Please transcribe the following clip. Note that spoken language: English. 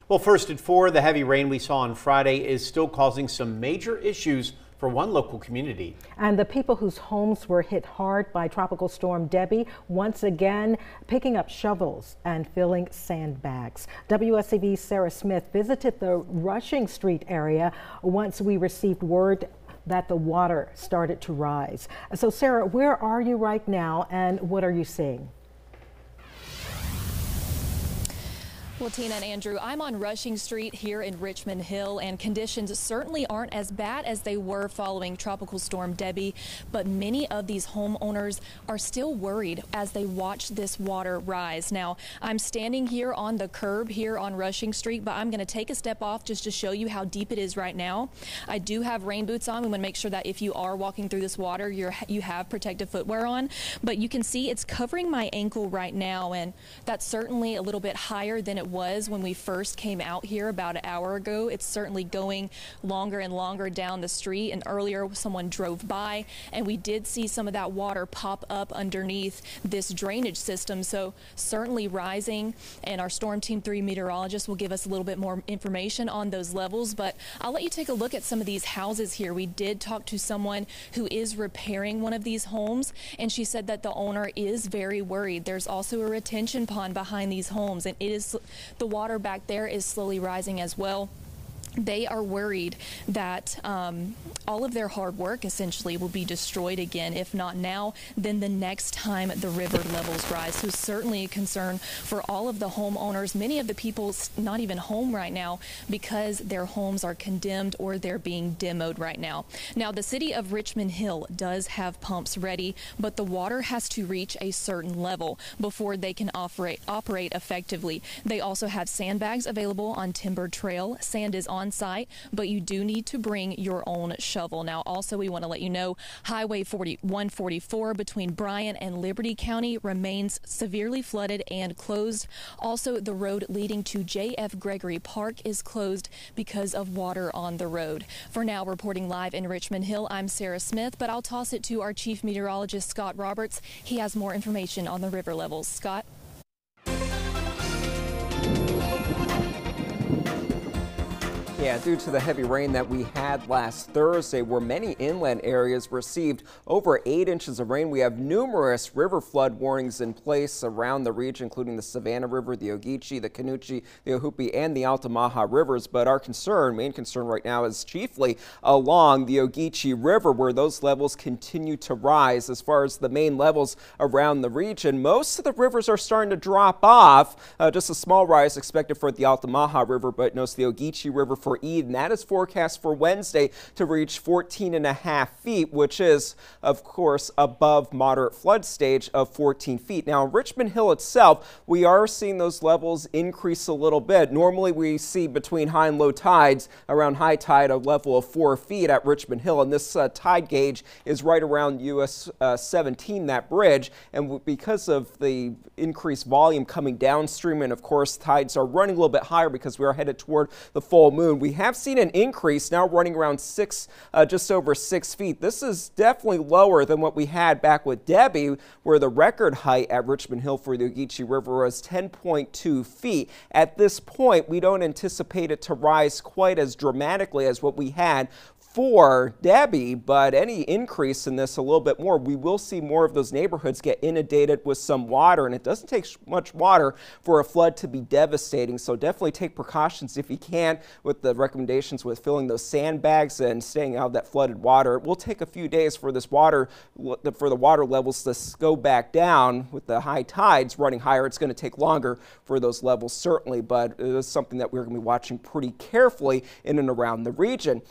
Well, first at 4, the heavy rain we saw on Friday is still causing some major issues for one local community. And the people whose homes were hit hard by Tropical Storm Debbie once again picking up shovels and filling sandbags. WSCV's Sarah Smith visited the Rushing Street area once we received word that the water started to rise. So Sarah, where are you right now and what are you seeing? Well, Tina and Andrew, I'm on Rushing Street here in Richmond Hill, and conditions certainly aren't as bad as they were following Tropical Storm Debbie, but many of these homeowners are still worried as they watch this water rise. Now, I'm standing here on the curb here on Rushing Street, but I'm going to take a step off just to show you how deep it is right now. I do have rain boots on. We want to make sure that if you are walking through this water, you have protective footwear on, but you can see it's covering my ankle right now, and that's certainly a little bit higher than it was when we first came out here about an hour ago. It's certainly going longer and longer down the street, and earlier someone drove by and we did see some of that water pop up underneath this drainage system, so certainly rising, and our Storm Team 3 meteorologist will give us a little bit more information on those levels. But I'll let you take a look at some of these houses here. We did talk to someone who is repairing one of these homes, and she said that the owner is very worried. There's also a retention pond behind these homes, and the water back there is slowly rising as well. They are worried that all of their hard work essentially will be destroyed again. If not now, then the next time the river levels rise. So certainly a concern for all of the homeowners, many of the people not even home right now because their homes are condemned or they're being demoed right now. Now, the city of Richmond Hill does have pumps ready, but the water has to reach a certain level before they can operate effectively. They also have sandbags available on Timber Trail. Sand is on site, but you do need to bring your own shovel. Now, also, we want to let you know Highway 144 between Bryan and Liberty County remains severely flooded and closed. Also, the road leading to J.F. Gregory Park is closed because of water on the road. For now, reporting live in Richmond Hill, I'm Sarah Smith, but I'll toss it to our chief meteorologist, Scott Roberts. He has more information on the river levels. Scott? Yeah, due to the heavy rain that we had last Thursday, where many inland areas received over 8 inches of rain, we have numerous river flood warnings in place around the region, including the Savannah River, the Ogeechee, the Canoochee, the Ohoopee, and the Altamaha rivers. But our main concern right now is chiefly along the Ogeechee River, where those levels continue to rise. As far as the main levels around the region, most of the rivers are starting to drop off. Just a small rise expected for the Altamaha River, but notice the Ogeechee River for Eden. That is forecast for Wednesday to reach 14.5 feet, which is, of course, above moderate flood stage of 14 feet. Now, in Richmond Hill itself, we are seeing those levels increase a little bit. Normally, we see between high and low tides, around high tide, a level of 4 feet at Richmond Hill, and this tide gauge is right around US 17, that bridge, and because of the increased volume coming downstream, and of course, tides are running a little bit higher because we are headed toward the full moon. We have seen an increase, now running around just over 6 feet. This is definitely lower than what we had back with Debbie, where the record height at Richmond Hill for the Ogeechee River was 10.2 feet. At this point, we don't anticipate it to rise quite as dramatically as what we had for Debbie, but any increase in this a little bit more, we will see more of those neighborhoods get inundated with some water, and it doesn't take much water for a flood to be devastating, so definitely take precautions if you can with the recommendations with filling those sandbags and staying out of that flooded water. It will take a few days for the water levels to go back down. With the high tides running higher, it's going to take longer for those levels certainly, but it is something that we're going to be watching pretty carefully in and around the region.